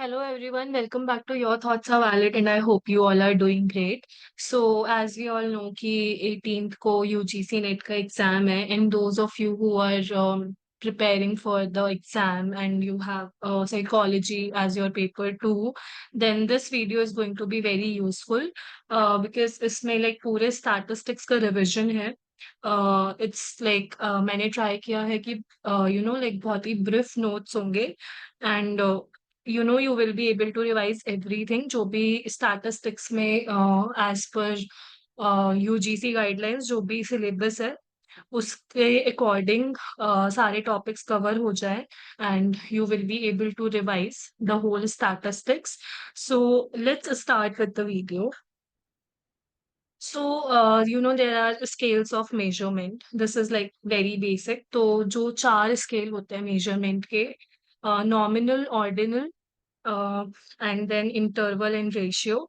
Hello everyone, welcome back to Your Thoughts Are Valid and I hope you all are doing great. So as we all know कि 18th को UGC NET का exam है and those of you who are preparing for the exam and you have psychology as your paper too, then this video is going to be very useful because इसमें like पूरे statistics का revision है. It's like मैंने try किया है कि like बहुत ही brief notes होंगे and you will be able to revise everything जो भी statistics में as per UGC guidelines जो भी syllabus है उसके according सारे topics cover हो जाए and you will be able to revise the whole statistics. So let's start with the video. So, there are scales of measurement. This is like very basic. तो जो चार scale होते हैं measurement के nominal, ordinal, and then interval and ratio.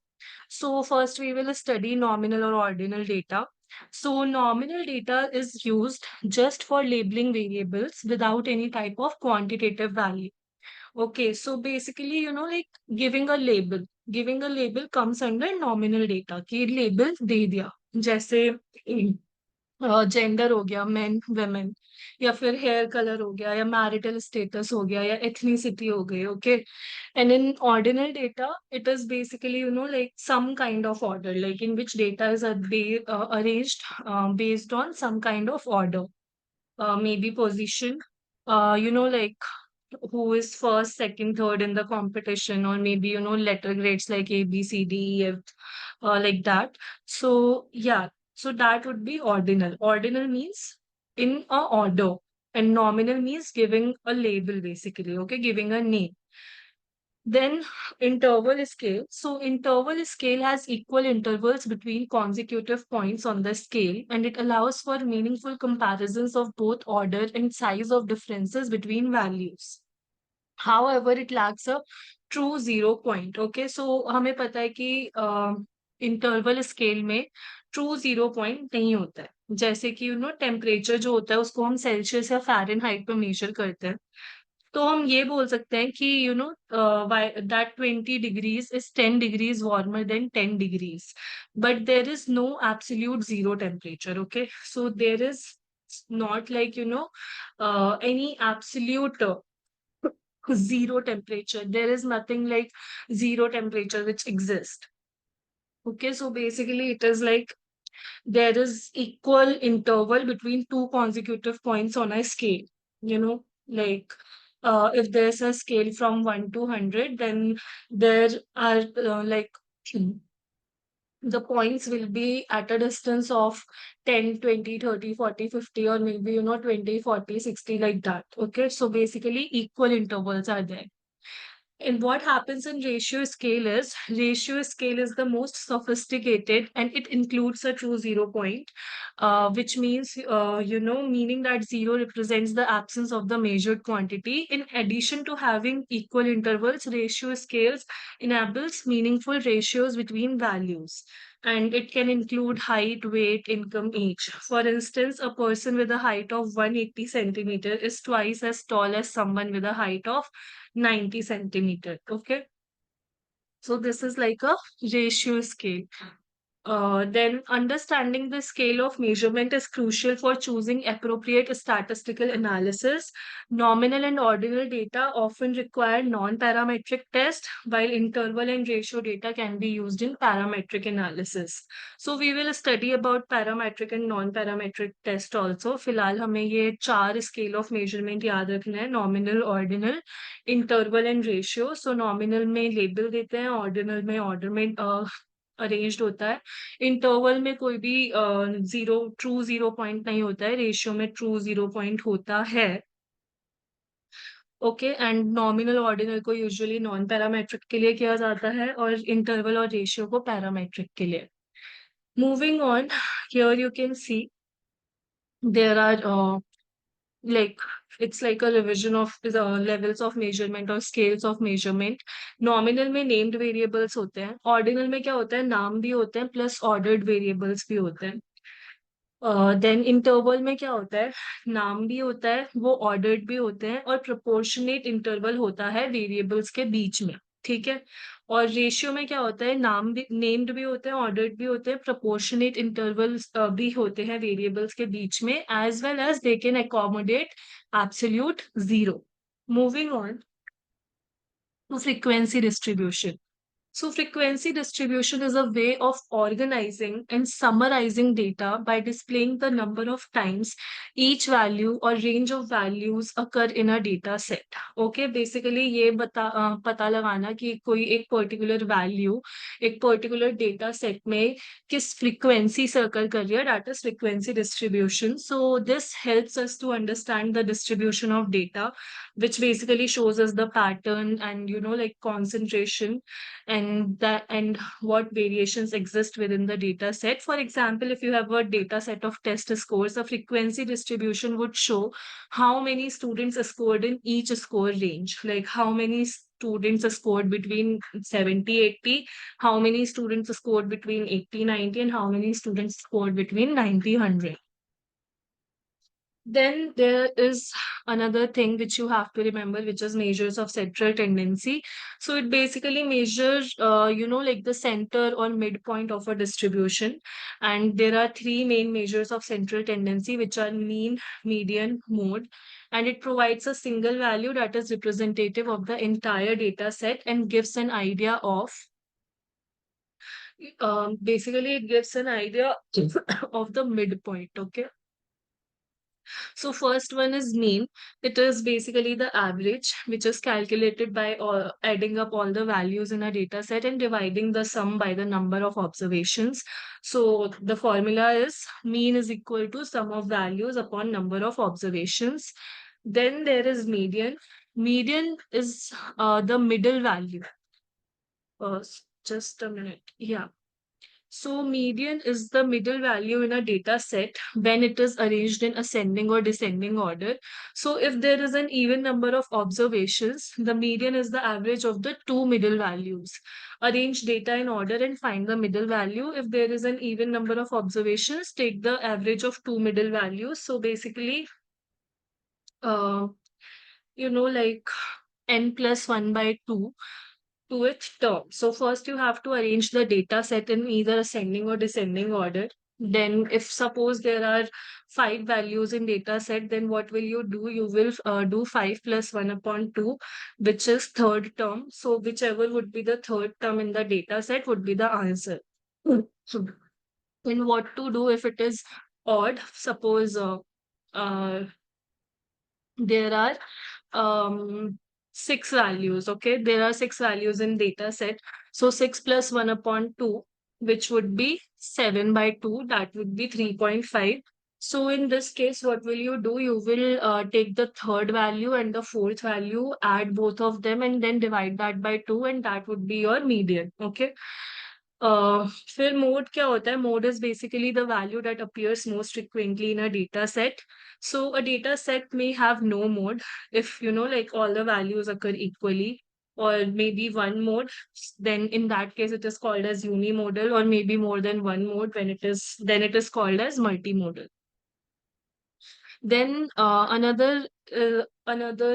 So first we will study nominal or ordinal data. So nominal data is used just for labeling variables without any type of quantitative value. Okay, so basically, like giving a label. Giving a label comes under nominal data. कि label दे दिया. जैसे gender हो गया main women या फिर hair colour हो गया या मैरिटल स्टेटस हो गया या एथनिसिटी हो गई okay and in ordinal data it is basically like some kind of order like in which data is arranged based on some kind of order, maybe position, like who is first, second, third in the competition, or maybe letter grades like A, B, C, D, E, F, like that. So yeah, so that would be ordinal. Ordinal means in a order, and nominal means giving a label basically. Okay, giving a name. Then interval scale. So interval scale has equal intervals between consecutive points on the scale and it allows for meaningful comparisons of both order and size of differences between values. However, it lacks a true zero point. Okay, so हमें पता है कि interval scale में true zero point नहीं होता है. जैसे कि टेम्परेचर जो होता है उसको हम सेल्सियस या फ़ारेनहाइट पे मेजर करते हैं. तो हम ये बोल सकते हैं कि that 20 degrees is 10 degrees warmer than 10 degrees. But there is no absolute zero temperature, okay? So there is not like, any absolute zero temperature. There is nothing like zero temperature which exists. Okay, so basically it is like there is equal interval between two consecutive points on a scale, like if there's a scale from 1 to 100, then there are like the points will be at a distance of 10, 20, 30, 40, 50, or maybe 20, 40, 60, like that. Okay, so basically equal intervals are there. And what happens in ratio scale is the most sophisticated and it includes a true zero point, which means, meaning that zero represents the absence of the measured quantity. In addition to having equal intervals, ratio scales enables meaningful ratios between values. And it can include height, weight, income, age. For instance, a person with a height of 180 centimeter is twice as tall as someone with a height of 90 centimeter. Okay. So this is like a ratio scale. Then understanding the scale of measurement is crucial for choosing appropriate statistical analysis. Nominal and ordinal data often require non-parametric tests, while interval and ratio data can be used in parametric analysis. So we will study about parametric and non-parametric test also. फिलहाल हमें ये चार scale of measurement याद रखना है: nominal, ordinal, interval and ratio. So nominal में label देते हैं, ordinal में order में अरेंज्ड होता है. इंटरवल में कोई भी ट्रू जीरो पॉइंट नहीं होता है. रेशियो में ट्रू जीरो पॉइंट होता है. ओके, एंड नॉमिनल ऑर्डिनल को यूजुअली नॉन पैरामेट्रिक के लिए किया जाता है और इंटरवल और रेशियो को पैरामेट्रिक के लिए. Moving on, here you can see there are like it's like a revision of the levels of measurement or scales of measurement. Nominal में named variables होते हैं. Ordinal में क्या होता है, नाम भी होते हैं plus ordered variables भी होते हैं. देन इंटरवल में क्या होता है, नाम भी होता है, वो ऑर्डर्ड भी होते हैं और प्रोपोर्शनेट इंटरवल होता है वेरिएबल्स के बीच में. ठीक है। और रेशियो में क्या होता है, नाम भी नेम्ड भी होते हैं, ऑर्डर्ड भी होते हैं, प्रोपोर्शनेट इंटरवल्स भी होते हैं वेरिएबल्स के बीच में, as well as they can accommodate absolute zero. Moving on to frequency distribution. So frequency distribution is a way of organizing and summarizing data by displaying the number of times each value or range of values occur in a data set. Okay, basically ये पता लगाना कि कोई एक particular value एक particular data set में किस frequency से occur कर रही है, that is frequency distribution. So this helps us to understand the distribution of data, which basically shows us the pattern and like concentration and what variations exist within the data set. For example, if you have a data set of test scores, a frequency distribution would show how many students scored in each score range, like how many students scored between 70, 80, how many students scored between 80, 90, and how many students scored between 90, 100. Then there is another thing which you have to remember, which is measures of central tendency. So it basically measures, like the center or midpoint of a distribution. And there are three main measures of central tendency, which are mean, median, mode. And it provides a single value that is representative of the entire data set and gives an idea of, basically it gives an idea of the midpoint, okay? So first one is mean. It is basically the average, which is calculated by adding up all the values in a data set and dividing the sum by the number of observations. So the formula is mean is equal to sum of values upon number of observations. Then there is median. Median is the middle value. Just a minute. Yeah. So median is the middle value in a data set when it is arranged in ascending or descending order. So if there is an even number of observations, the median is the average of the two middle values. Arrange data in order and find the middle value. If there is an even number of observations, take the average of two middle values. So basically, uh, like n plus 1 by 2 to its term. So first you have to arrange the data set in either ascending or descending order. Then if suppose there are 5 values in data set, then what will you do? You will do 5 plus 1 upon 2, which is third term. So whichever would be the third term in the data set would be the answer. So, and what to do if it is odd? Suppose uh, there are 6 values. Okay, there are 6 values in data set. So 6 plus 1 upon 2, which would be 7 by 2, that would be 3.5. So in this case, what will you do? You will take the third value and the fourth value, add both of them, and then divide that by 2, and that would be your median. Okay. फिर mode क्या होता है? Mode is basically the value that appears most frequently in a data set. So a data set may have no mode if like all the values occur equally, or maybe one mode. Then in that case it is called as unimodal, or maybe more than one mode. When it is called as multimodal. Then another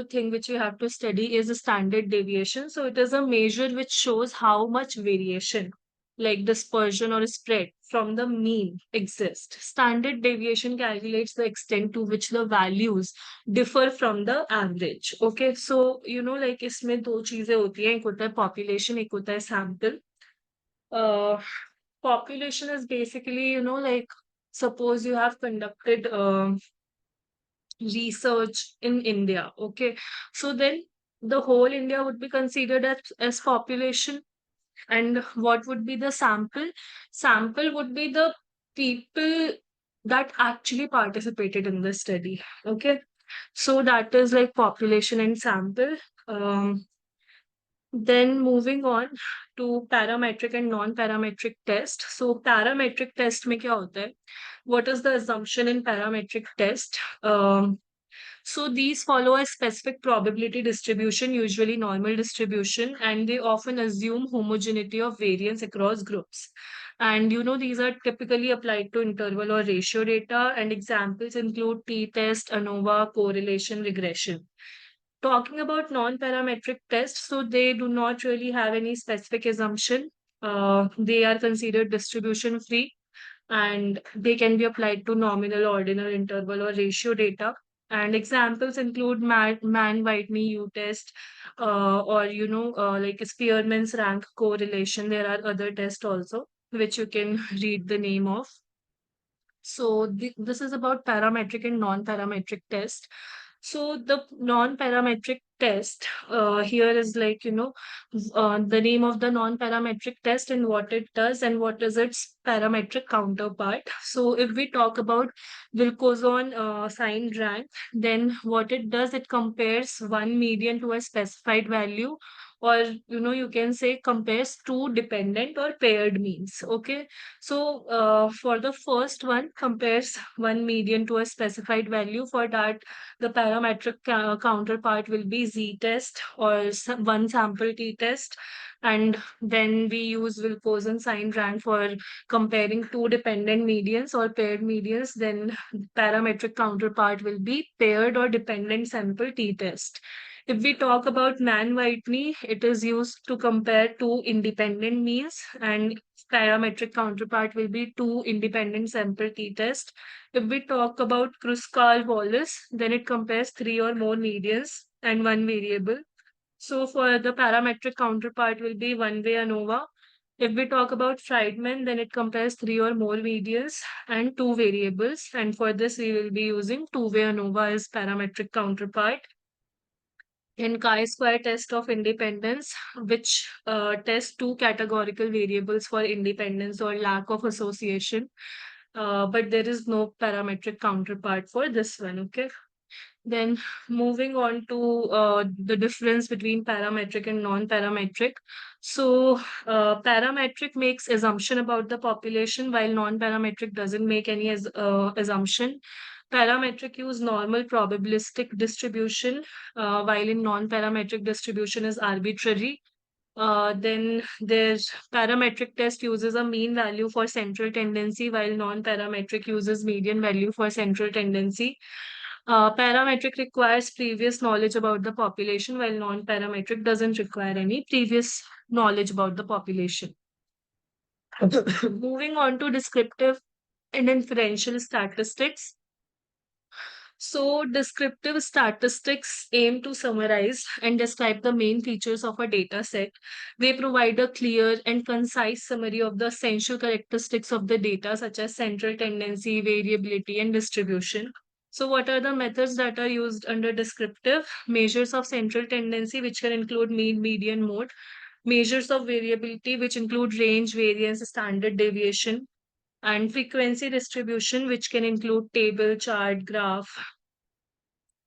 thing which you have to study is the standard deviation. So it is a measure which shows how much variation, like dispersion or spread from the mean exists. Standard deviation calculates the extent to which the values differ from the average. Okay, so like इसमें दो चीजें होती हैं, एक होता है population, एक होता है sample. Population is basically like suppose you have conducted research in India. Okay. So then the whole India would be considered as population. And what would be the sample? Sample would be the people that actually participated in the study. Okay. So that is like population and sample. Then moving on to parametric and non-parametric test. So parametric test में क्या होता है? What is the assumption in parametric test? So these follow a specific probability distribution, usually normal distribution, and they often assume homogeneity of variance across groups. And these are typically applied to interval or ratio data, and examples include t-test, ANOVA, correlation, regression. talking about non-parametric tests, so they do not really have any specific assumption. They are considered distribution free, and they can be applied to nominal, ordinal, interval, or ratio data. And examples include Mann-Whitney U-test, or like Spearman's rank correlation. There are other tests also, which you can read the name of. So this is about parametric and non-parametric test. So the non-parametric test here is like, the name of the non-parametric test and what it does and what is its parametric counterpart. So if we talk about Wilcoxon signed rank, then what it does, it compares one median to a specified value, or you can say compares two dependent or paired means. Okay, so for the first one, compares one median to a specified value. For that, the parametric counterpart will be z-test or one sample t-test. And then we use Wilcoxon signed rank for comparing two dependent medians or paired medians. Then parametric counterpart will be paired or dependent sample t-test. If we talk about Mann-Whitney, it is used to compare two independent means, and parametric counterpart will be two independent sample t-test. If we talk about Kruskal-Wallis, then it compares three or more medians and one variable. So for the parametric counterpart will be one-way ANOVA. If we talk about Friedman, then it compares three or more medians and two variables. And for this, we will be using two-way ANOVA as parametric counterpart. In chi-square test of independence, which tests two categorical variables for independence or lack of association, but there is no parametric counterpart for this one. Okay. Then moving on to the difference between parametric and non-parametric. So parametric makes assumption about the population, while non-parametric doesn't make any assumption. Parametric use normal probabilistic distribution, while in non-parametric distribution is arbitrary. Then there's parametric test uses a mean value for central tendency, while non-parametric uses median value for central tendency. Parametric requires previous knowledge about the population, while non-parametric doesn't require any previous knowledge about the population. Moving on to descriptive and inferential statistics. So, descriptive statistics aim to summarize and describe the main features of a data set. They provide a clear and concise summary of the essential characteristics of the data, such as central tendency, variability, and distribution. So, what are the methods that are used under descriptive? Measures of central tendency, which can include mean, median, mode. Measures of variability, which include range, variance, standard deviation, and frequency distribution, which can include table, chart, graph,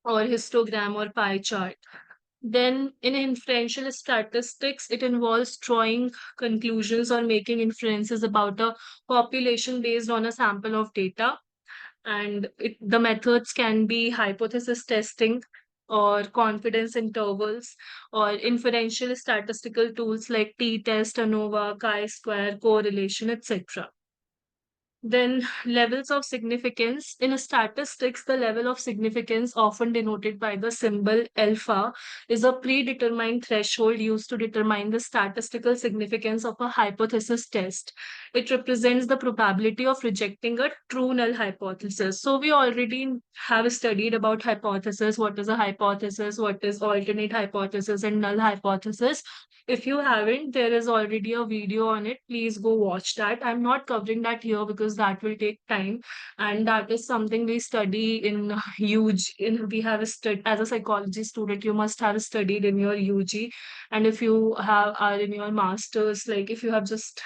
or histogram or pie chart. Then in inferential statistics, it involves drawing conclusions or making inferences about a population based on a sample of data. And the methods can be hypothesis testing or confidence intervals or inferential statistical tools like t-test, ANOVA, chi-square, correlation, etc. Then levels of significance. In statistics, the level of significance, often denoted by the symbol alpha, is a predetermined threshold used to determine the statistical significance of a hypothesis test. It represents the probability of rejecting a true null hypothesis. So we already have studied about hypothesis, what is a hypothesis, what is alternate hypothesis and null hypothesis. If you haven't, there is already a video on it. Please go watch that. I'm not covering that here because that will take time. And that is something we study in we have studied as a psychology student, you must have studied in your UG. And if you are in your masters, like if you have just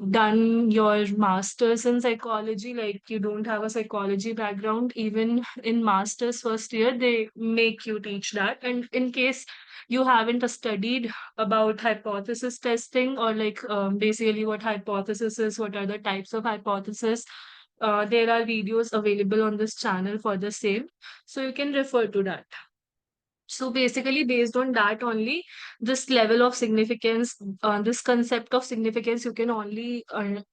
done your masters in psychology, like you don't have a psychology background, even in masters first year, they make you teach that. And in case you haven't studied about hypothesis testing or like basically what hypothesis is, what are the types of hypothesis, there are videos available on this channel for the same. So you can refer to that. So basically, based on that only, this level of significance, this concept of significance, you can only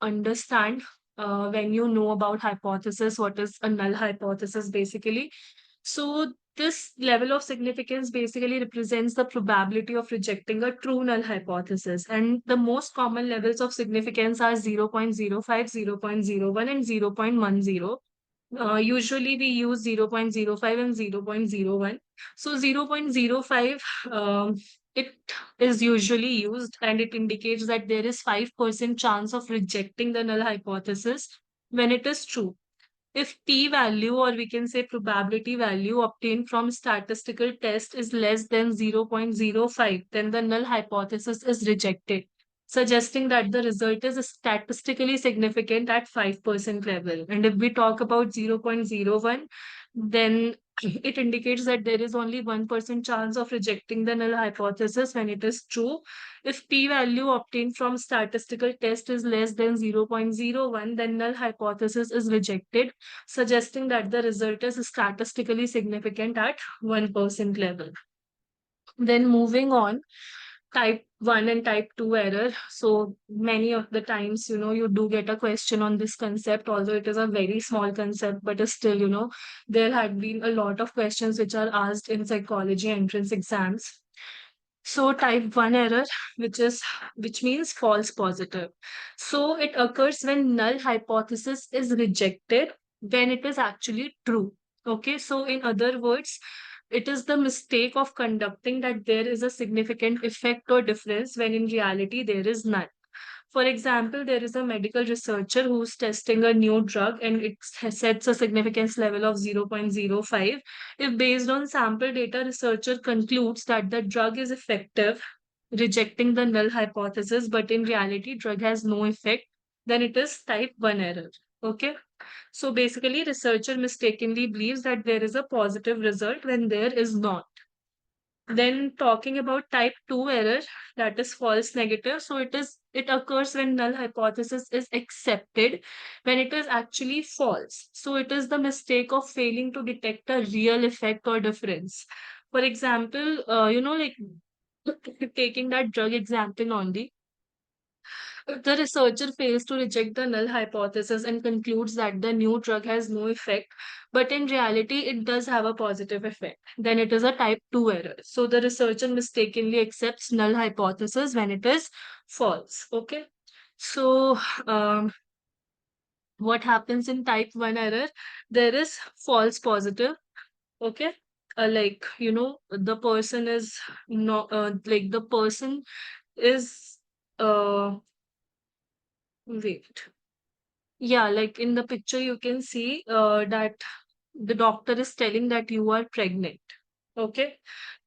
understand when you know about hypothesis, what is a null hypothesis basically. So this level of significance basically represents the probability of rejecting a true null hypothesis. And the most common levels of significance are 0.05, 0.01, and 0.10. Usually we use 0.05 and 0.01. So 0.05, it is usually used, and it indicates that there is 5% chance of rejecting the null hypothesis when it is true. If p-value, or we can say probability value, obtained from statistical test is less than 0.05, then the null hypothesis is rejected, suggesting that the result is statistically significant at 5% level. And if we talk about 0.01, then it indicates that there is only 1% chance of rejecting the null hypothesis when it is true. If p-value obtained from statistical test is less than 0.01, then null hypothesis is rejected, suggesting that the result is statistically significant at 1% level. Then moving on, type 1 and type 2 error. So many of the times, you do get a question on this concept, although it is a very small concept, but still, there had been a lot of questions which are asked in psychology entrance exams. So type 1 error, which means false positive. So it occurs when null hypothesis is rejected when it is actually true. Okay, so in other words, it is the mistake of conducting that there is a significant effect or difference when in reality there is none. For example, there is a medical researcher who's testing a new drug and it sets a significance level of 0.05. If based on sample data, researcher concludes that the drug is effective, rejecting the null hypothesis, but in reality, drug has no effect, then it is type 1 error. Okay. So basically, researcher mistakenly believes that there is a positive result when there is not. Then talking about type 2 error, that is false negative. So it occurs when null hypothesis is accepted when it is actually false. So it is the mistake of failing to detect a real effect or difference. For example, like taking that drug example only, the researcher fails to reject the null hypothesis and concludes that the new drug has no effect, but in reality, it does have a positive effect. Then it is a type 2 error. So the researcher mistakenly accepts null hypothesis when it is false. Okay. So, what happens in type 1 error? There is false positive. Okay. Like, the person is not, like, the person is, wait. Yeah, like in the picture, you can see that the doctor is telling that you are pregnant, okay,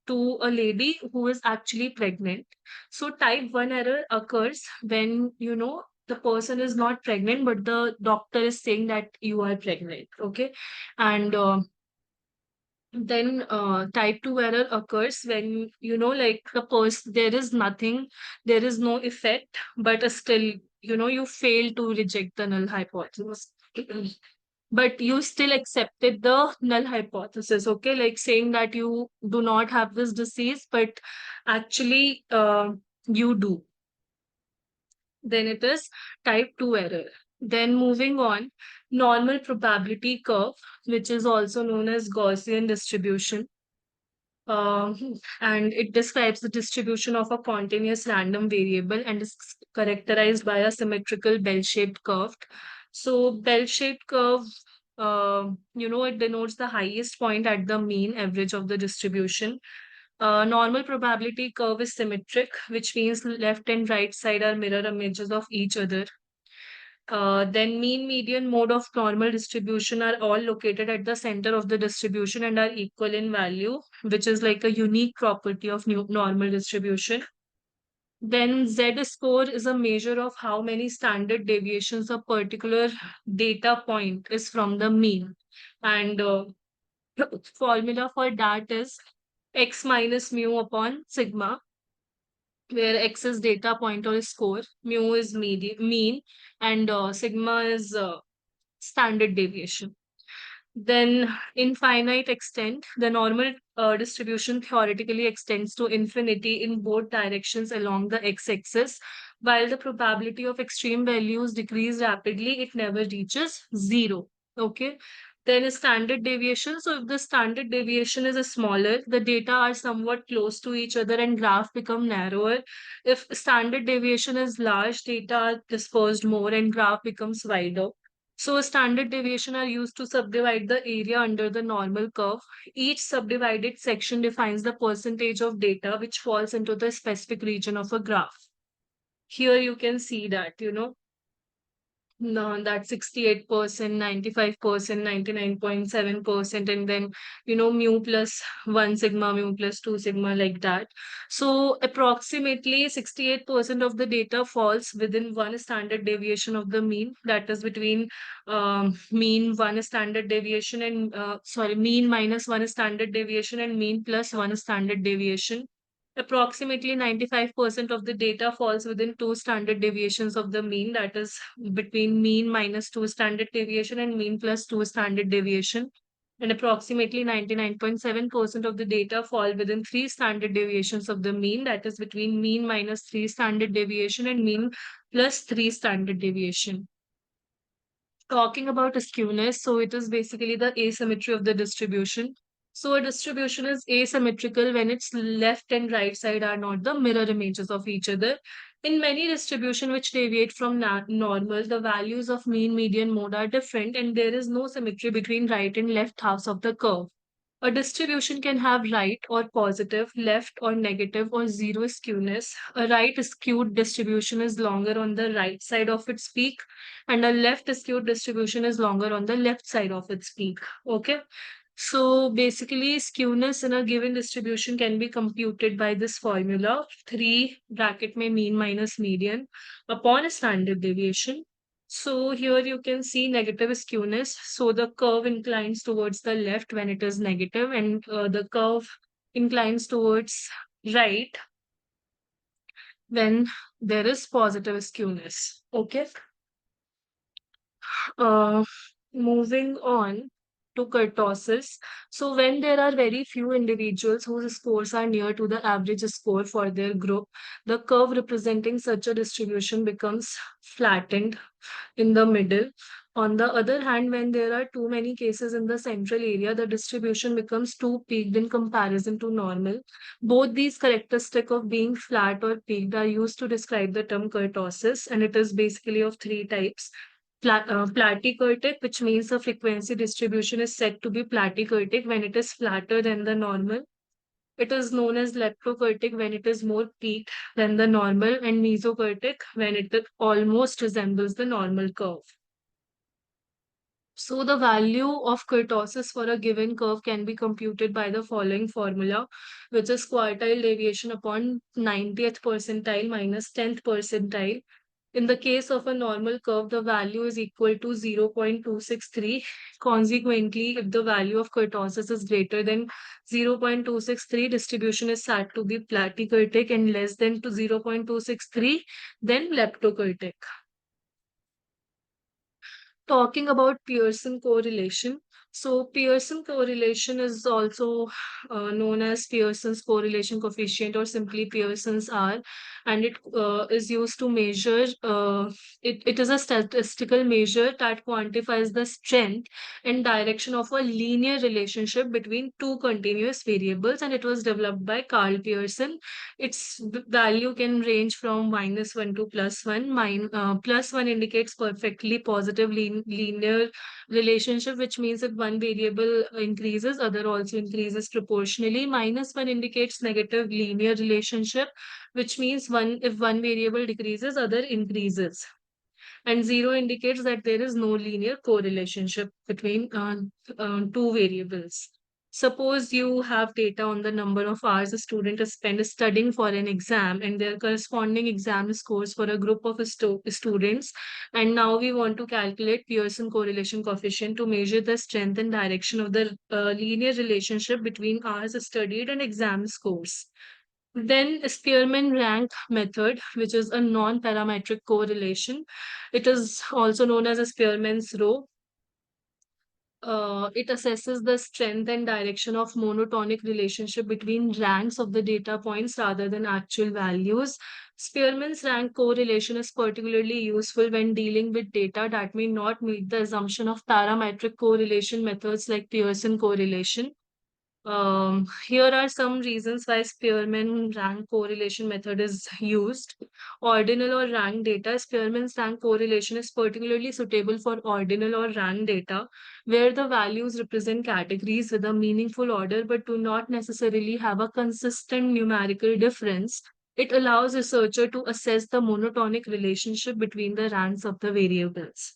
to a lady who is actually pregnant. So, type 1 error occurs when, the person is not pregnant, but the doctor is saying that you are pregnant, okay. And then type 2 error occurs when, like the person, there is nothing, there is no effect, but still, you fail to reject the null hypothesis. But you still accepted the null hypothesis, okay, like saying that you do not have this disease, but actually you do. Then it is type 2 error. Then moving on, normal probability curve, which is also known as Gaussian distribution. And it describes the distribution of a continuous random variable and is characterized by a symmetrical bell-shaped curve. So bell-shaped curve, it denotes the highest point at the mean average of the distribution. Normal probability curve is symmetric, which means left and right side are mirror images of each other. Then mean, median, mode of normal distribution are all located at the center of the distribution and are equal in value, which is like a unique property of normal distribution. Then Z score is a measure of how many standard deviations a particular data point is from the mean. And formula for that is x minus mu upon sigma, where x is data point or score, mu is mean, and sigma is standard deviation. Then, in finite extent, the normal distribution theoretically extends to infinity in both directions along the x-axis. While the probability of extreme values decrease rapidly, it never reaches zero. Okay. Then is standard deviation. So if the standard deviation is smaller, the data are somewhat close to each other and graph become narrower. If standard deviation is large, data are dispersed more and graph becomes wider. So standard deviation are used to subdivide the area under the normal curve. Each subdivided section defines the percentage of data which falls into the specific region of a graph. Here you can see that, no, that's 68%, 95%, 99.7%, and then, mu plus 1 sigma, mu plus 2 sigma, like that. So approximately 68% of the data falls within one standard deviation of the mean, that is between mean one standard deviation and, mean minus one standard deviation and mean plus one standard deviation. Approximately 95% of the data falls within two standard deviations of the mean, that is between mean minus two standard deviation and mean plus two standard deviation. And approximately 99.7% of the data fall within three standard deviations of the mean, that is between mean minus three standard deviation and mean plus three standard deviation. Talking about skewness, so it is basically the asymmetry of the distribution. So a distribution is asymmetrical when its left and right side are not the mirror images of each other. In many distribution which deviate from normal, the values of mean, median, mode are different, and there is no symmetry between right and left halves of the curve. A distribution can have right or positive, left or negative, or zero skewness. A right skewed distribution is longer on the right side of its peak, and a left skewed distribution is longer on the left side of its peak. Okay. So basically, skewness in a given distribution can be computed by this formula, 3 bracket में mean minus median upon a standard deviation. So here you can see negative skewness. So the curve inclines towards the left when it is negative, and the curve inclines towards right when there is positive skewness. Okay. Uh, Moving on to kurtosis. So when there are very few individuals whose scores are near to the average score for their group, the curve representing such a distribution becomes flattened in the middle. On the other hand, when there are too many cases in the central area, the distribution becomes too peaked in comparison to normal. Both these characteristics of being flat or peaked are used to describe the term kurtosis, and it is basically of three types. Platykurtic, which means the frequency distribution is said to be platykurtic when it is flatter than the normal. It is known as leptokurtic when it is more peaked than the normal, and mesokurtic when it almost resembles the normal curve. So the value of kurtosis for a given curve can be computed by the following formula, which is quartile deviation upon 90th percentile minus 10th percentile. In the case of a normal curve, the value is equal to 0.263. Consequently, if the value of kurtosis is greater than 0.263, distribution is said to be platykurtic, and less than to 0.263, then leptokurtic. Talking about Pearson correlation. So Pearson correlation is also known as Pearson's correlation coefficient, or simply Pearson's R, and it is used to measure, it is a statistical measure that quantifies the strength and direction of a linear relationship between two continuous variables, and it was developed by Carl Pearson. Its value can range from -1 to +1. +1 indicates perfectly positive linear relationship, which means if one variable increases, other also increases proportionally. -1 indicates negative linear relationship, which means if one variable decreases, other increases. And 0 indicates that there is no linear correlationship between two variables. Suppose you have data on the number of hours a student spent studying for an exam and their corresponding exam scores for a group of students. And now we want to calculate Pearson correlation coefficient to measure the strength and direction of the linear relationship between hours studied and exam scores. Then Spearman rank method, which is a non-parametric correlation. It is also known as a Spearman's rho. it assesses the strength and direction of monotonic relationship between ranks of the data points rather than actual values. Spearman's rank correlation is particularly useful when dealing with data that may not meet the assumption of parametric correlation methods like Pearson correlation. Here are some reasons why Spearman rank correlation method is used. Ordinal or rank data. Spearman's rank correlation is particularly suitable for ordinal or rank data, where the values represent categories with a meaningful order but do not necessarily have a consistent numerical difference. It allows researcher to assess the monotonic relationship between the ranks of the variables.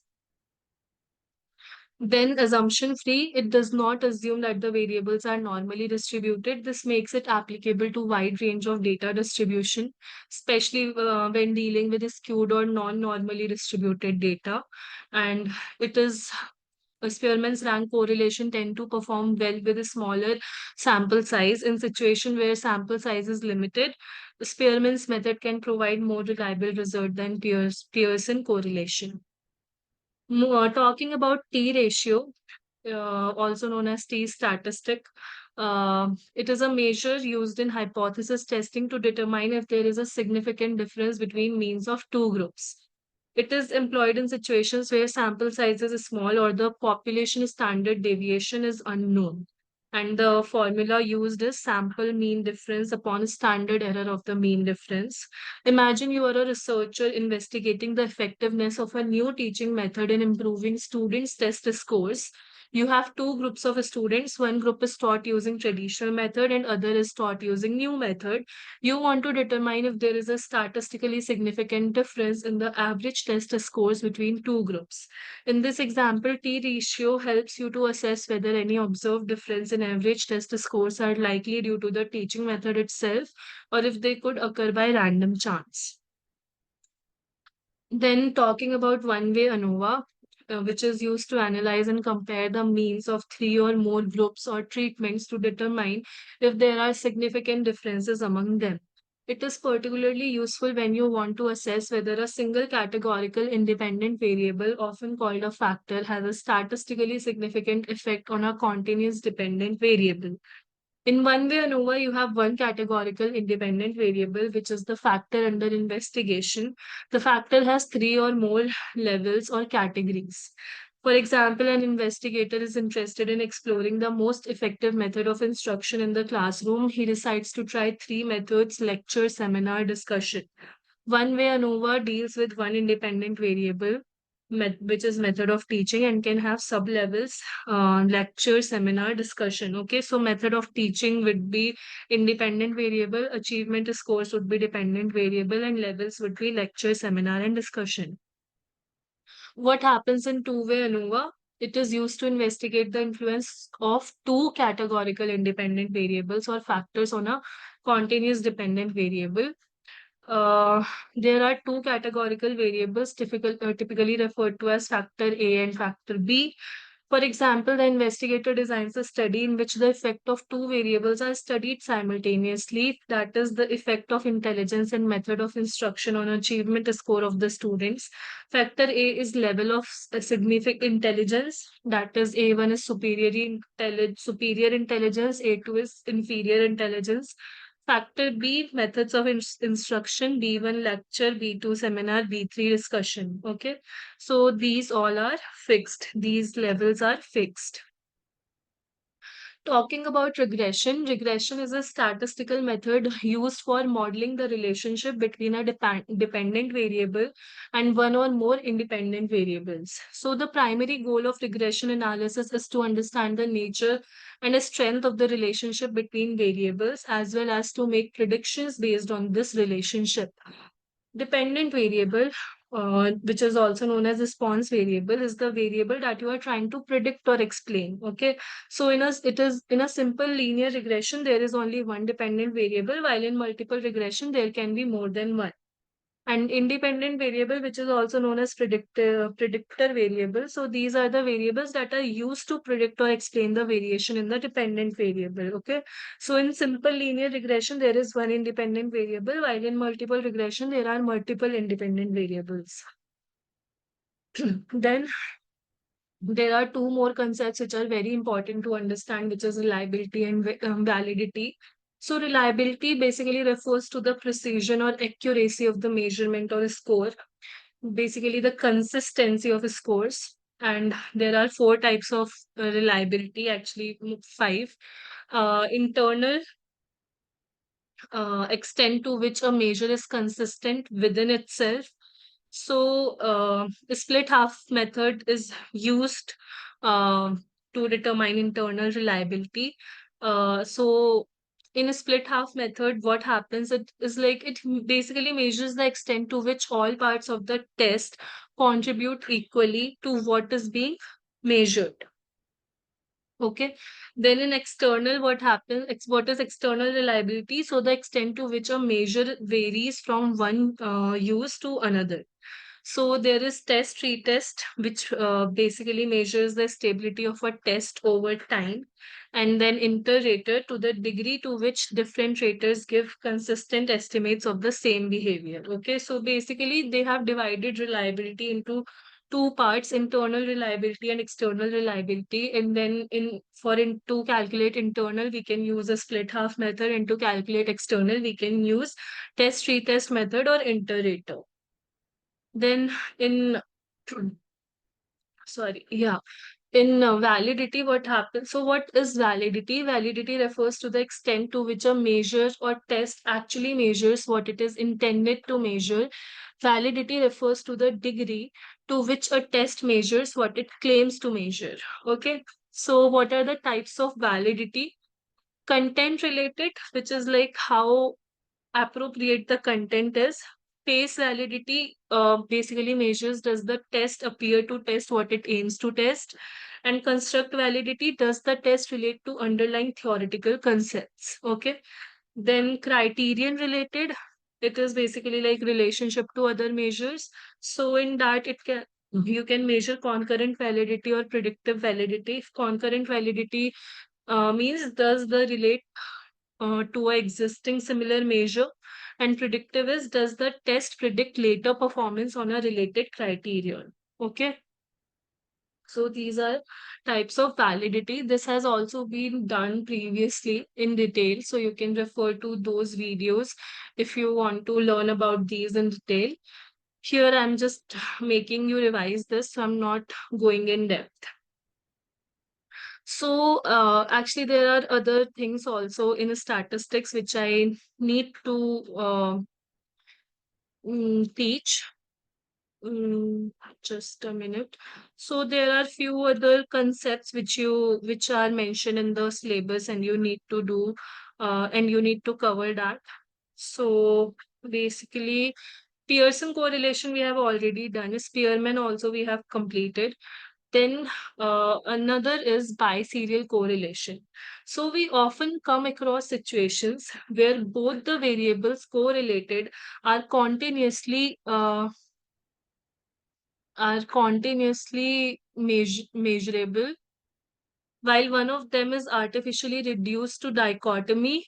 Then assumption free, it does not assume that the variables are normally distributed. This makes it applicable to wide range of data distribution, especially when dealing with skewed or non-normally distributed data. And it is Spearman's rank correlation tend to perform well with a smaller sample size. In situation where sample size is limited, Spearman's method can provide more reliable result than Pearson correlation. Talking about T ratio, also known as T statistic. It is a measure used in hypothesis testing to determine if there is a significant difference between means of two groups. It is employed in situations where sample size is small or the population standard deviation is unknown. And the formula used is sample mean difference upon standard error of the mean difference. Imagine you are a researcher investigating the effectiveness of a new teaching method in improving students' test scores. You have two groups of students. One group is taught using traditional method and other is taught using new method. You want to determine if there is a statistically significant difference in the average test scores between two groups. In this example, T ratio helps you to assess whether any observed difference in average test scores are likely due to the teaching method itself or if they could occur by random chance. Then talking about one-way ANOVA, which is used to analyze and compare the means of three or more groups or treatments to determine if there are significant differences among them. It is particularly useful when you want to assess whether a single categorical independent variable, often called a factor, has a statistically significant effect on a continuous dependent variable. In one-way ANOVA, you have one categorical independent variable, which is the factor under investigation. The factor has three or more levels or categories. For example, an investigator is interested in exploring the most effective method of instruction in the classroom. He decides to try three methods: lecture, seminar, discussion. One-way ANOVA deals with one independent variable, which is method of teaching, and can have sub-levels, lecture, seminar, discussion. Okay, so method of teaching would be independent variable, achievement scores would be dependent variable, and levels would be lecture, seminar, and discussion. What happens in two-way ANOVA? It is used to investigate the influence of two categorical independent variables or factors on a continuous dependent variable. uh, there are two categorical variables typically referred to as factor A and factor B. For example, the investigator designs a study in which the effect of two variables are studied simultaneously. That is the effect of intelligence and method of instruction on achievement score of the students. Factor A is level of significant intelligence. That is, A1 is superior intelligence, A2 is inferior intelligence. Factor B, methods of instruction, B1 lecture, B2 seminar, B3 discussion. Okay. So these all are fixed. These levels are fixed. Talking about regression, regression is a statistical method used for modeling the relationship between a dependent variable and one or more independent variables. So the primary goal of regression analysis is to understand the nature and the strength of the relationship between variables as well as to make predictions based on this relationship. Dependent variable, which is also known as response variable, is the variable that you are trying to predict or explain. Okay, so it is in a simple linear regression, there is only one dependent variable, while in multiple regression there can be more than one. And independent variable, which is also known as predictor variable. So these are the variables that are used to predict or explain the variation in the dependent variable. Okay. So in simple linear regression, there is one independent variable, while in multiple regression, there are multiple independent variables. Then There are two more concepts which are very important to understand, which is reliability and validity. So reliability basically refers to the precision or accuracy of the measurement or score, basically the consistency of scores. And there are four types of reliability, actually five. Internal, extent to which a measure is consistent within itself. So, split half method is used uh, to determine internal reliability. So, in a split half method, what happens? It is like it basically measures the extent to which all parts of the test contribute equally to what is being measured. Okay. Then in external, what happens? What is external reliability? So the extent to which a measure varies from one use to another. So there is test retest, which basically measures the stability of a test over time, and then inter-rater to the degree to which different raters give consistent estimates of the same behavior. Okay, so basically they have divided reliability into two parts: internal reliability and external reliability. And then to calculate internal, we can use a split half method, and to calculate external, we can use test retest method or inter-rater. Then in sorry, yeah. In validity, what happens? So, what is validity? Validity refers to the extent to which a measure or test actually measures what it is intended to measure. Validity refers to the degree to which a test measures what it claims to measure. Okay. So, what are the types of validity? Content related, which is like how appropriate the content is. Face validity basically measures does the test appear to test what it aims to test. And construct validity, does the test relate to underlying theoretical concepts. Okay. Then criterion related, it is basically like relationship to other measures. So in that it can, you can measure concurrent validity or predictive validity. If concurrent validity means does the relate to a existing similar measure, and predictive is does the test predict later performance on a related criterion. Okay, so these are types of validity. This has also been done previously in detail, so you can refer to those videos if you want to learn about these in detail. Here I'm just making you revise this, so I'm not going in depth. So, actually, there are other things also in statistics which I need to teach. Just a minute. So there are few other concepts which are mentioned in the syllabus, and you need to do and you need to cover that. So basically, Pearson correlation we have already done. Spearman also we have completed. Then another is biserial correlation. So we often come across situations where both the variables correlated are continuously measurable, while one of them is artificially reduced to dichotomy.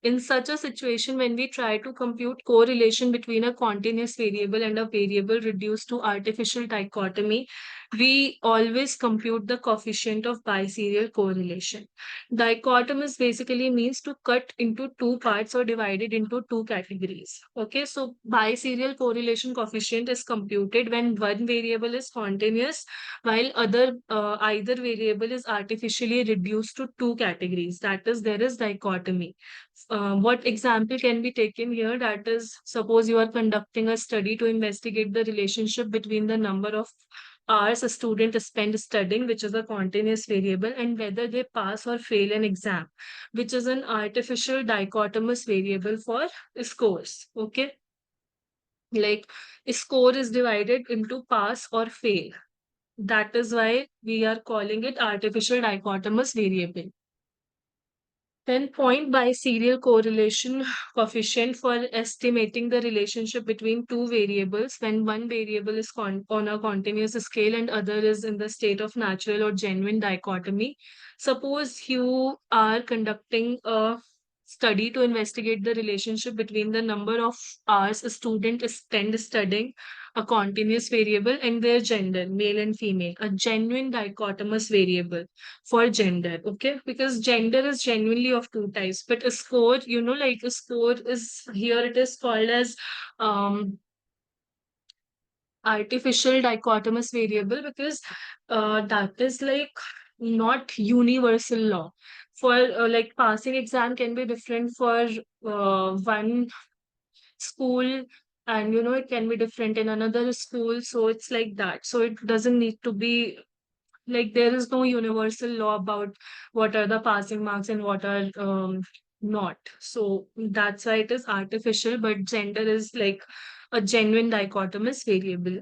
In such a situation, when we try to compute correlation between a continuous variable and a variable reduced to artificial dichotomy, we always compute the coefficient of biserial correlation. Dichotomous basically means to cut into two parts or divided into two categories. Okay, so biserial correlation coefficient is computed when one variable is continuous while either variable is artificially reduced to two categories. That is, there is dichotomy. What example can be taken here? That is, suppose you are conducting a study to investigate the relationship between the number of hours a student spend studying, which is a continuous variable, and whether they pass or fail an exam, which is an artificial dichotomous variable for scores. Okay, like score is divided into pass or fail. That is why we are calling it artificial dichotomous variable. Then point biserial correlation coefficient for estimating the relationship between two variables when one variable is on a continuous scale and other is in the state of natural or genuine dichotomy. Suppose you are conducting a study to investigate the relationship between the number of hours a student is spent studying a continuous variable and their gender, male and female, a genuine dichotomous variable for gender. Okay, because gender is genuinely of two types, but a score, like a score is here, it is called as um artificial dichotomous variable because that is like not universal law. For like passing exam can be different for one school, and it can be different in another school, so it's like that. So it doesn't need to be like there is no universal law about what are the passing marks and what are not. So that's why it is artificial, but gender is like a genuine dichotomous variable.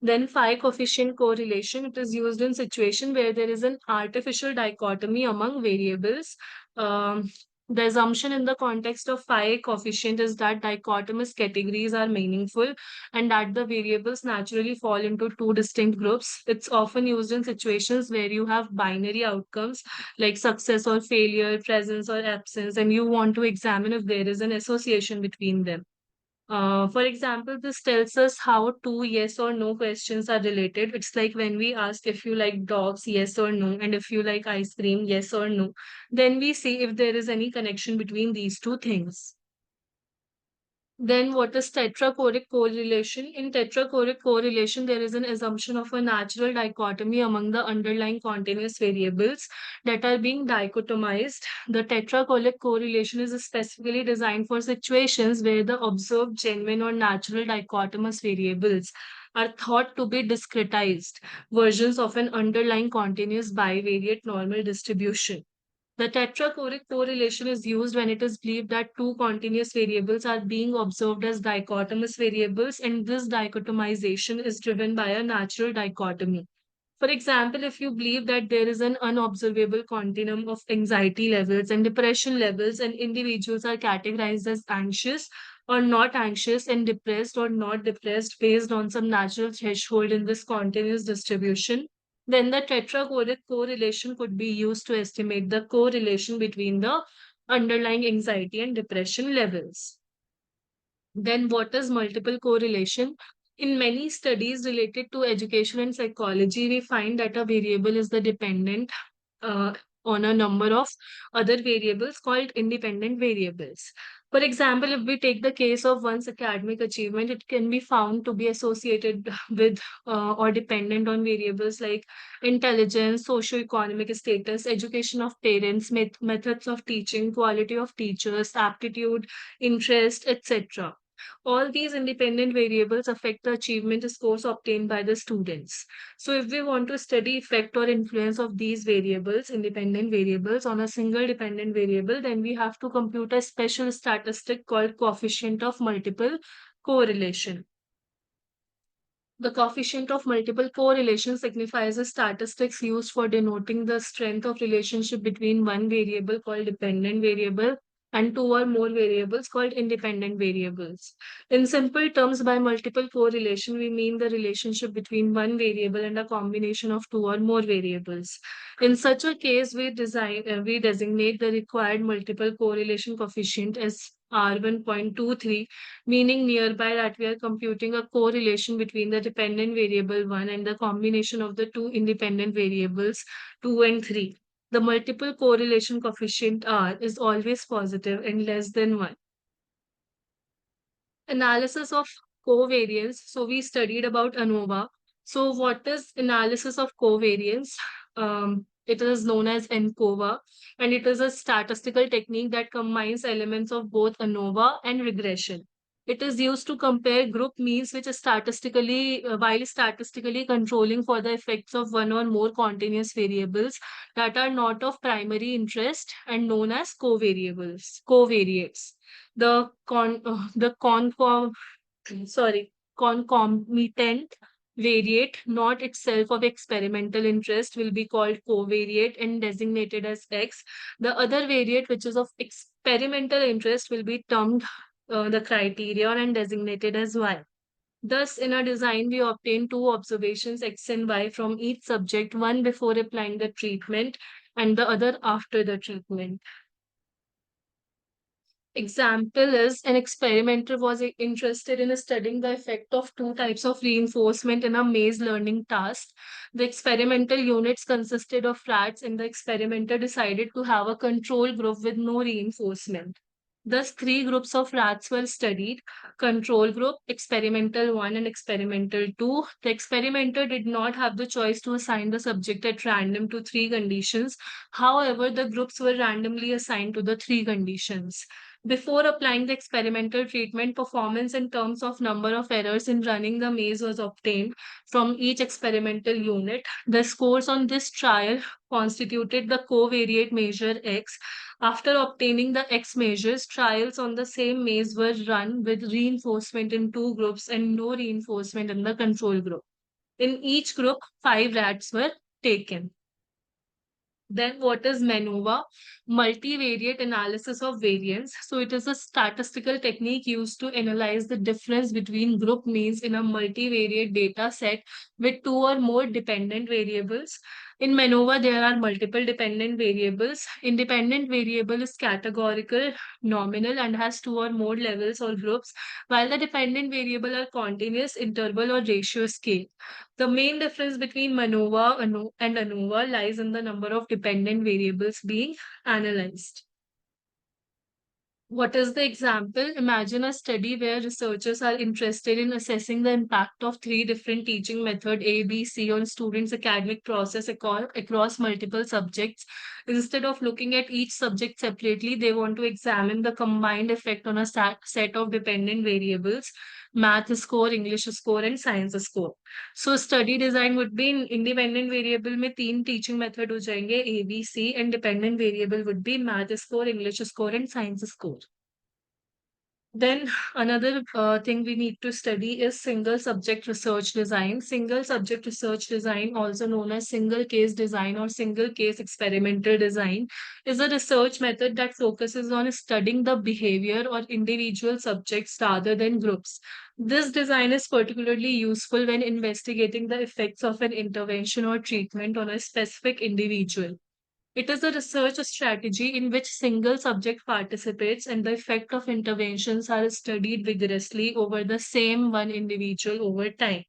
Then phi coefficient correlation, it is used in situation where there is an artificial dichotomy among variables. Um, the assumption in the context of phi coefficient is that dichotomous categories are meaningful and that the variables naturally fall into two distinct groups. It's often used in situations where you have binary outcomes like success or failure, presence or absence, and you want to examine if there is an association between them. For example, this tells us how two yes or no questions are related. It's like when we ask if you like dogs, yes or no, and if you like ice cream, yes or no. Then we see if there is any connection between these two things. Then what is tetrachoric correlation? In tetrachoric correlation, there is an assumption of a natural dichotomy among the underlying continuous variables that are being dichotomized. The tetrachoric correlation is specifically designed for situations where the observed genuine or natural dichotomous variables are thought to be discretized versions of an underlying continuous bivariate normal distribution. The tetrachoric correlation is used when it is believed that two continuous variables are being observed as dichotomous variables, and this dichotomization is driven by a natural dichotomy. For example, if you believe that there is an unobservable continuum of anxiety levels and depression levels, and individuals are categorized as anxious or not anxious and depressed or not depressed based on some natural threshold in this continuous distribution, then the tetrachoric correlation could be used to estimate the correlation between the underlying anxiety and depression levels. Then, what is multiple correlation? In many studies related to education and psychology, we find that a variable is the dependent uh, on a number of other variables called independent variables. For example, if we take the case of one's academic achievement, it can be found to be associated with or dependent on variables like intelligence, socioeconomic status, education of parents, methods of teaching, quality of teachers, aptitude, interest, etc. All these independent variables affect the achievement scores obtained by the students. So if we want to study effect or influence of these variables, independent variables on a single dependent variable, then we have to compute a special statistic called coefficient of multiple correlation. The coefficient of multiple correlation signifies a statistics used for denoting the strength of relationship between one variable called dependent variable and two or more variables called independent variables. In simple terms, by multiple correlation, we mean the relationship between one variable and a combination of two or more variables. In such a case, we designate the required multiple correlation coefficient as R1.23, meaning nearby that we are computing a correlation between the dependent variable 1 and the combination of the two independent variables 2 and 3. The multiple correlation coefficient R is always positive and less than 1. Analysis of covariance. So we studied about ANOVA. So what is analysis of covariance? It is known as ANCOVA, and it is a statistical technique that combines elements of both ANOVA and regression. It is used to compare group means, which is while statistically controlling for the effects of one or more continuous variables that are not of primary interest and known as covariates. The concomitant variate, not itself of experimental interest, will be called covariate and designated as X. The other variate, which is of experimental interest, will be termed the criterion and designated as Y. Thus, in a design, we obtain two observations X and Y from each subject, one before applying the treatment and the other after the treatment. Example is an experimenter was interested in studying the effect of two types of reinforcement in a maze learning task. The experimental units consisted of rats, and the experimenter decided to have a control group with no reinforcement. Thus, three groups of rats were studied: control group, experimental 1, and experimental 2. The experimenter did not have the choice to assign the subject at random to three conditions. However, the groups were randomly assigned to the three conditions. Before applying the experimental treatment, performance in terms of number of errors in running the maze was obtained from each experimental unit. The scores on this trial constituted the covariate measure X. After obtaining the X measures, trials on the same maze were run with reinforcement in two groups and no reinforcement in the control group. In each group, 5 rats were taken. Then what is MANOVA? Multivariate analysis of variance. So it is a statistical technique used to analyze the difference between group means in a multivariate data set with two or more dependent variables. In MANOVA, there are multiple dependent variables. Independent variable is categorical, nominal, and has two or more levels or groups, while the dependent variable are continuous, interval, or ratio scale. The main difference between MANOVA and ANOVA lies in the number of dependent variables being analyzed. What is the example? Imagine a study where researchers are interested in assessing the impact of three different teaching method A, B, C on students' academic process across multiple subjects. Instead of looking at each subject separately, they want to examine the combined effect on a set of dependent variables: math score, English score, and science score. So study design would be in independent variable में तीन teaching method हो जाएंगे A, B, C, and dependent variable would be math score, English score, and science score. Then another thing we need to study is single subject research design. Single subject research design, also known as single case design or single case experimental design, is a research method that focuses on studying the behavior or individual subjects rather than groups. This design is particularly useful when investigating the effects of an intervention or treatment on a specific individual. It is a research strategy in which single subject participates and the effect of interventions are studied vigorously over the same one individual over time.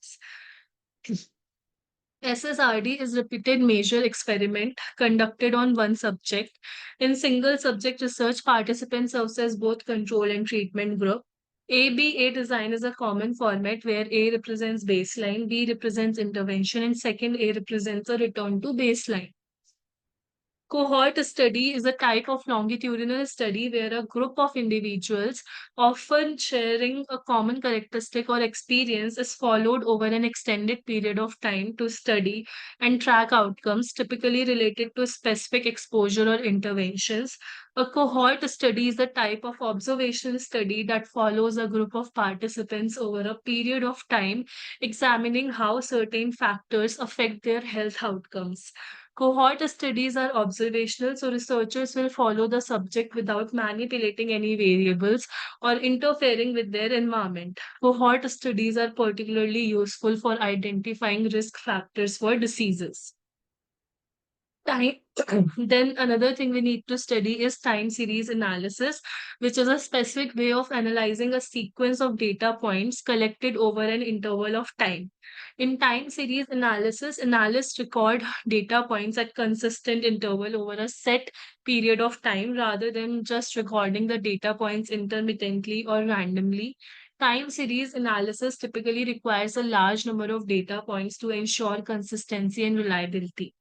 SSRD is repeated measure experiment conducted on one subject. In single subject research, participants serve as both control and treatment group. ABA design is a common format where A represents baseline, B represents intervention, and second A represents a return to baseline. Cohort study is a type of longitudinal study where a group of individuals, often sharing a common characteristic or experience, is followed over an extended period of time to study and track outcomes typically related to specific exposure or interventions. A cohort study is a type of observational study that follows a group of participants over a period of time, examining how certain factors affect their health outcomes. Cohort studies are observational, so researchers will follow the subject without manipulating any variables or interfering with their environment. Cohort studies are particularly useful for identifying risk factors for diseases. Time. Then another thing we need to study is time series analysis, which is a specific way of analyzing a sequence of data points collected over an interval of time. In time series analysis, analysts record data points at consistent interval over a set period of time rather than just recording the data points intermittently or randomly. Time series analysis typically requires a large number of data points to ensure consistency and reliability.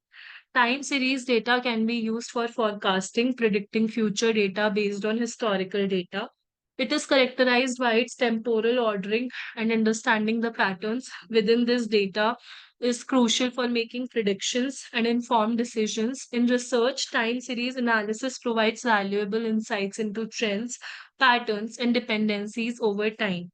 Time series data can be used for forecasting, predicting future data based on historical data. It is characterized by its temporal ordering, and understanding the patterns within this data is crucial for making predictions and informed decisions. In research, time series analysis provides valuable insights into trends, patterns, and dependencies over time.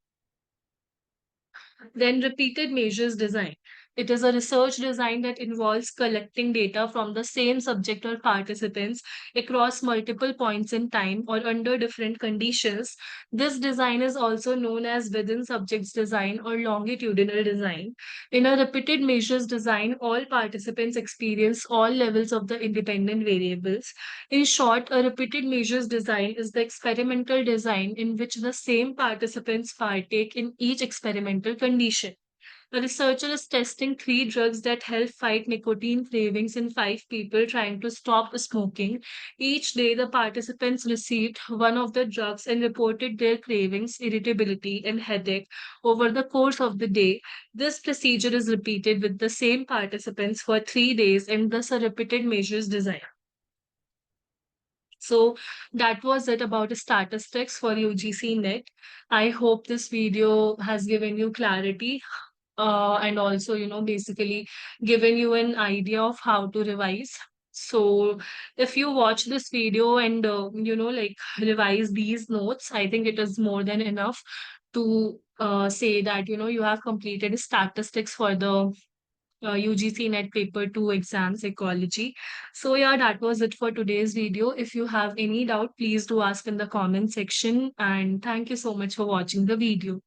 Then repeated measures design. It is a research design that involves collecting data from the same subject or participants across multiple points in time or under different conditions. This design is also known as within subjects design or longitudinal design. In a repeated measures design, all participants experience all levels of the independent variables. In short, a repeated measures design is the experimental design in which the same participants partake in each experimental condition. The researcher is testing three drugs that help fight nicotine cravings in five people trying to stop smoking. Each day, the participants received one of the drugs and reported their cravings, irritability, and headache over the course of the day. This procedure is repeated with the same participants for 3 days and thus a repeated measures design. So that was it about statistics for UGC NET. I hope this video has given you clarity and also, basically given you an idea of how to revise. So if you watch this video and, like revise these notes, I think it is more than enough to say that, you have completed statistics for the UGC NET paper 2 exam psychology. So yeah, that was it for today's video. If you have any doubt, please do ask in the comment section. And thank you so much for watching the video.